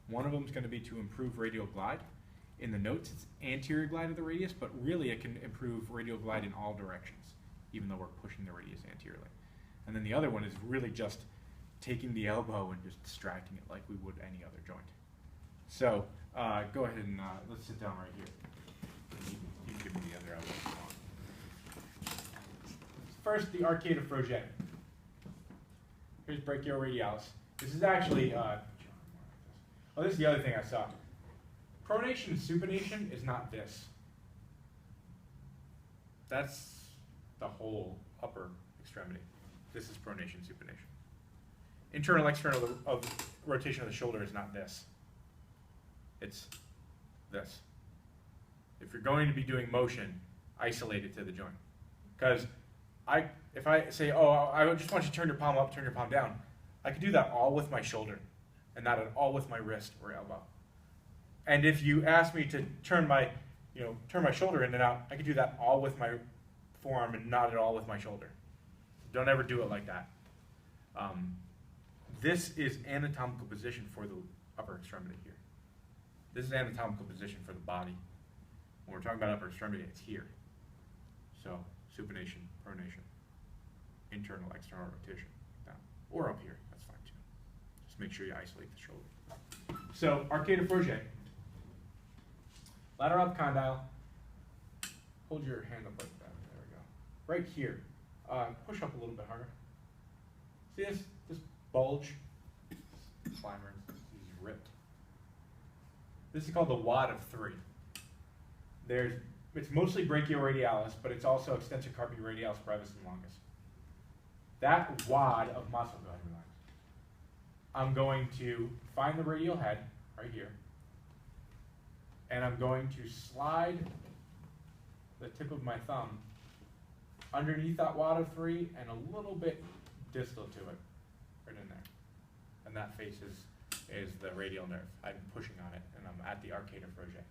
One of them is going to be to improve radial glide. In the notes, it's anterior glide of the radius, but really it can improve radial glide in all directions, even though we're pushing the radius anteriorly. And then the other one is really just taking the elbow and just distracting it like we would any other joint. So go ahead and let's sit down right here. You can give me the other elbow if you want. First, the arcata Froget. Here's brachioradialis. This is actually, this is the other thing I saw. Pronation and supination is not this. That's the whole upper extremity. This is pronation, supination. Internal, external of rotation of the shoulder is not this. It's this. If you're going to be doing motion, isolate it to the joint. Because if I say, oh, I just want you to turn your palm up, turn your palm down, I could do that all with my shoulder and not at all with my wrist or elbow. And if you ask me to turn my shoulder in and out, I could do that all with my forearm and not at all with my shoulder. Don't ever do it like that. This is anatomical position for the upper extremity here. This is anatomical position for the body. When we're talking about upper extremity, it's here. So supination, pronation, internal, external rotation, down. Or up here, that's fine too. Just make sure you isolate the shoulder. So arcata Froget. Lateral condyle. Hold your hand up like that. There we go. Right here. Push up a little bit harder. See this bulge? Climber, he's ripped. This is called the wad of 3. It's mostly brachioradialis, but it's also extensor carpi radialis brevis and longus. That wad of muscle, go ahead and relax. I'm going to find the radial head right here, and I'm going to slide the tip of my thumb underneath that wad of 3 and a little bit distal to it, right in there. And that face is the radial nerve. I'm pushing on it, and I'm at the arcata Froget.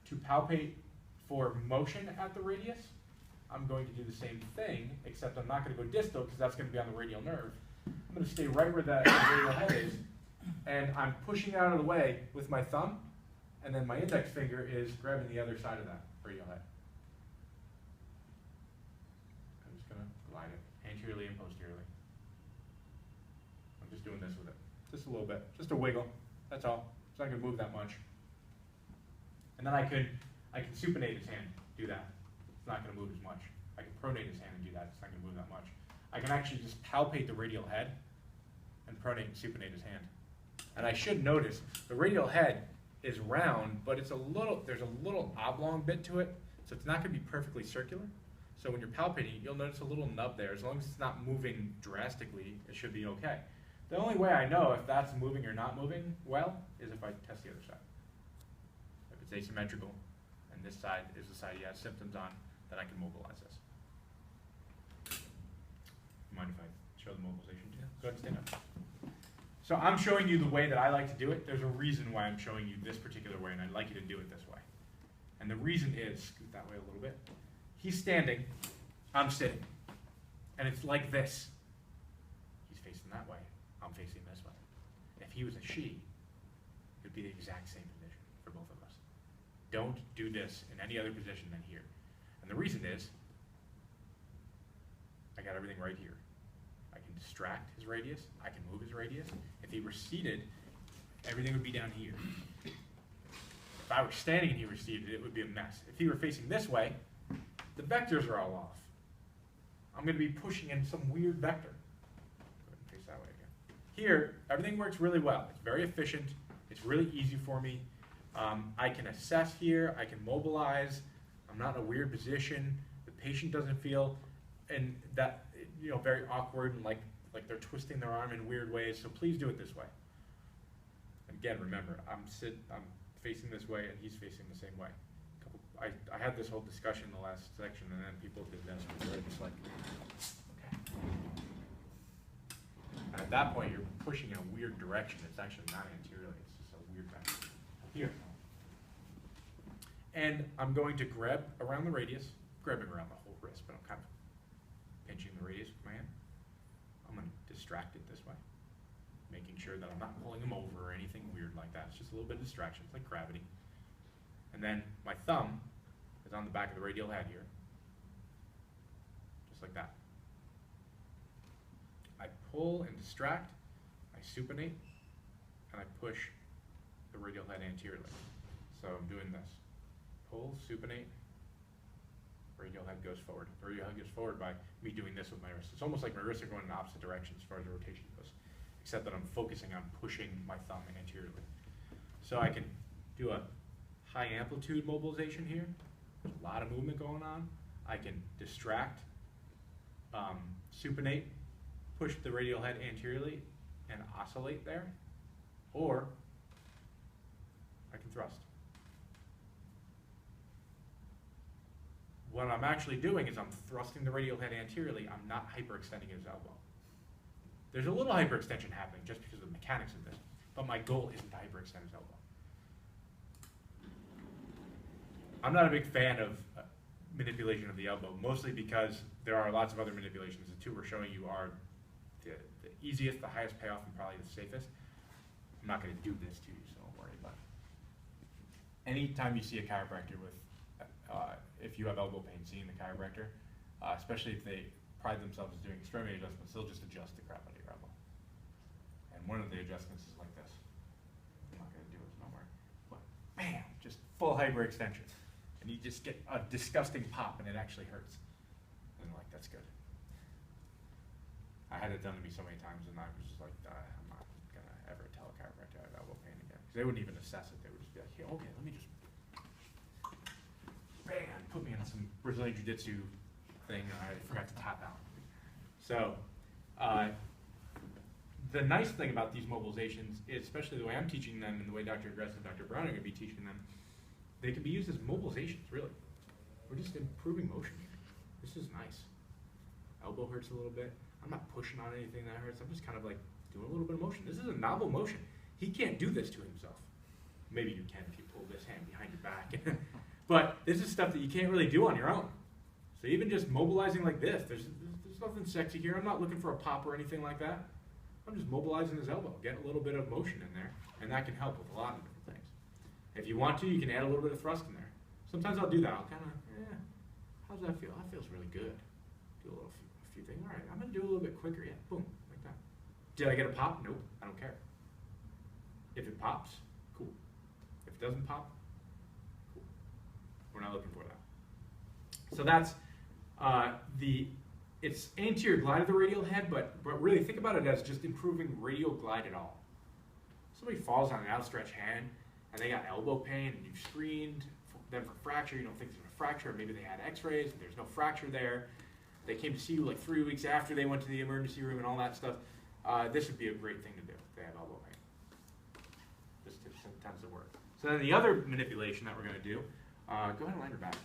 To palpate for motion at the radius, I'm going to do the same thing, except I'm not going to go distal because that's going to be on the radial nerve. I'm going to stay right where that radial head is, and I'm pushing out of the way with my thumb, and then my index finger is grabbing the other side of that radial head. I'm just going to glide it anteriorly and posteriorly. I'm just doing this with it. Just a little bit. Just a wiggle. That's all. It's not going to move that much. And then I can supinate his hand, do that. It's not going to move as much. I can pronate his hand and do that. It's not going to move that much. I can actually just palpate the radial head and pronate and supinate his hand. And I should notice the radial head is round, but there's a little oblong bit to it, so it's not going to be perfectly circular. So when you're palpating, you'll notice a little nub there. As long as it's not moving drastically, it should be okay. The only way I know if that's moving or not moving well is if I test the other side. If it's asymmetrical, and this side is the side he has symptoms on, then I can mobilize this. Mind if I show the mobilization to you? Go ahead and stand up. So I'm showing you the way that I like to do it. There's a reason why I'm showing you this particular way, and I'd like you to do it this way. And the reason is, scoot that way a little bit. He's standing, I'm sitting. And it's like this. He's facing that way, I'm facing this way. If he was a she, it would be the exact same position for both of us. Don't do this in any other position than here. And the reason is, I got everything right here. I can distract his radius, I can move his radius. If he were seated, everything would be down here. If I were standing and he were seated, it would be a mess. If he were facing this way, the vectors are all off. I'm going to be pushing in some weird vector. Go ahead and face that way again. Here, everything works really well. It's very efficient. It's really easy for me. I can assess here. I can mobilize. I'm not in a weird position. The patient doesn't feel very awkward and like they're twisting their arm in weird ways. So please do it this way. Again, remember, I'm facing this way and he's facing the same way. I had this whole discussion in the last section, and then people did this. Where it's like, okay. And at that point, you're pushing in a weird direction. It's actually not anteriorly. It's just a weird vector. Here. And I'm going to grab around the radius, grabbing around the whole wrist, but I'm kind of pinching the radius with my hand. I'm going to distract it this way. making sure that I'm not pulling them over or anything weird like that. It's just a little bit of distraction, it's like gravity. And then my thumb is on the back of the radial head here, just like that. I pull and distract, I supinate, and I push the radial head anteriorly. So I'm doing this. Pull, supinate, radial head goes forward. The radial head goes forward by me doing this with my wrist. It's almost like my wrists are going in opposite directions as far as the rotation goes, except that I'm focusing on pushing my thumb anteriorly. So I can do a high amplitude mobilization here. There's a lot of movement going on. I can distract, supinate, push the radial head anteriorly, and oscillate there, or I can thrust. What I'm actually doing is I'm thrusting the radial head anteriorly. I'm not hyperextending his elbow. There's a little hyperextension happening just because of the mechanics of this, but my goal isn't to hyperextend his elbow. I'm not a big fan of manipulation of the elbow, mostly because there are lots of other manipulations. The two we're showing you are the easiest, the highest payoff, and probably the safest. I'm not going to do this to you, so don't worry about it. Anytime you see a chiropractor with, if you have elbow pain, seeing the chiropractor, especially if they pride themselves as doing extremity adjustments, they'll just adjust the crap out of your elbow. And one of the adjustments is like this. I'm not going to do it, don't worry. But bam, just full hyperextension. And you just get a disgusting pop, and it actually hurts. And I'm like, that's good. I had it done to me so many times, and I was just like, I'm not going to ever tell a chiropractor I have elbow pain again. Because they wouldn't even assess it. They would just be like, hey, okay, let me just, bam, put me in some Brazilian Jiu-Jitsu thing, and I forgot to tap out. So, the nice thing about these mobilizations is, especially the way I'm teaching them and the way Dr. Gress and Dr. Brown are going to be teaching them, they can be used as mobilizations, really. We're just improving motion here. This is nice. Elbow hurts a little bit. I'm not pushing on anything that hurts. I'm just kind of like doing a little bit of motion. This is a novel motion. He can't do this to himself. Maybe you can if you pull this hand behind your back. But this is stuff that you can't really do on your own. So even just mobilizing like this, there's nothing sexy here. I'm not looking for a pop or anything like that. I'm just mobilizing his elbow, getting a little bit of motion in there, and that can help with a lot of different things. If you want to, you can add a little bit of thrust in there. Sometimes I'll do that. I'll kind of, how's that feel? That feels really good. Do a few things. All right, I'm going to do a little bit quicker. Yeah, boom, like that. Did I get a pop? Nope, I don't care. If it pops, cool. If it doesn't pop, cool. We're not looking for that. So that's it's anterior glide of the radial head, but really think about it as just improving radial glide at all. Somebody falls on an outstretched hand and they got elbow pain and you've screened them for fracture, you don't think there's a fracture, or maybe they had x-rays and there's no fracture there. They came to see you like 3 weeks after they went to the emergency room and all that stuff. This would be a great thing to do if they have elbow pain. This tends to work. So then the other manipulation that we're going to do, go ahead and line your back.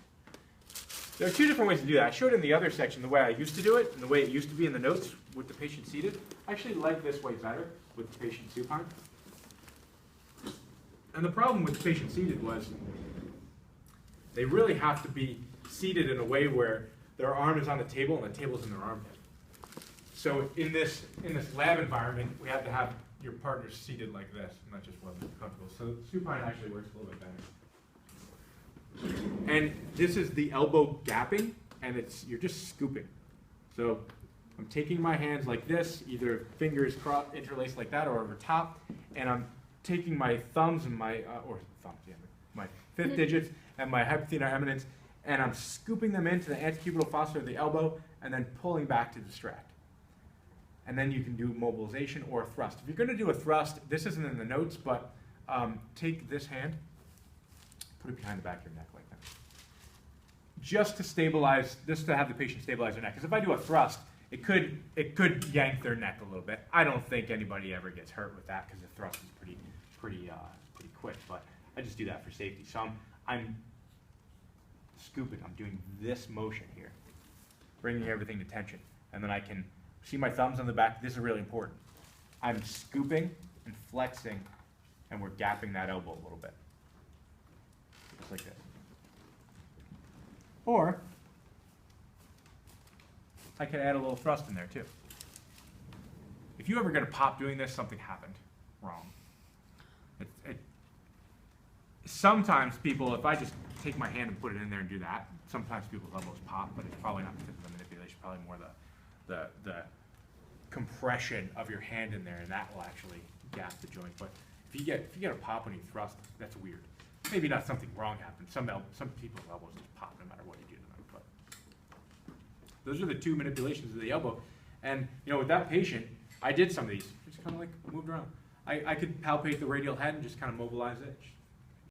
There are two different ways to do that. I showed in the other section the way I used to do it and the way it used to be in the notes with the patient seated. I actually like this way better with the patient supine. And the problem with the patient seated was they really have to be seated in a way where their arm is on the table and the table's in their armpit. So in this lab environment, we have to have your partner seated like this, and that just wasn't comfortable. So supine actually works a little bit better. And this is the elbow gapping, and you're just scooping. So I'm taking my hands like this, either fingers interlaced like that or over top, and I'm taking my thumbs and my fifth digits and my hypothenar eminence, and I'm scooping them into the antecubital fossa of the elbow and then pulling back to distract. And then you can do mobilization or thrust. If you're going to do a thrust, this isn't in the notes, but take this hand, put it behind the back of your neck like that. Just to stabilize, just to have the patient stabilize their neck. Because if I do a thrust, it could yank their neck a little bit. I don't think anybody ever gets hurt with that because the thrust is pretty quick. But I just do that for safety. So I'm scooping. I'm doing this motion here, bringing everything to tension, and then I can see my thumbs on the back. This is really important. I'm scooping and flexing, and we're gapping that elbow a little bit. Just like this. Or I could add a little thrust in there too. if you ever get a pop doing this, something happened wrong. Sometimes people, if I just take my hand and put it in there and do that, sometimes people's elbows pop, but it's probably not because of the manipulation, probably more the compression of your hand in there, and that will actually gap the joint. But if you get a pop when you thrust, that's weird. Maybe not something wrong happened. Some people's elbows just pop no matter what you do to them. But those are the two manipulations of the elbow. And with that patient, I did some of these. Just kind of like moved around. I could palpate the radial head and just kind of mobilize it.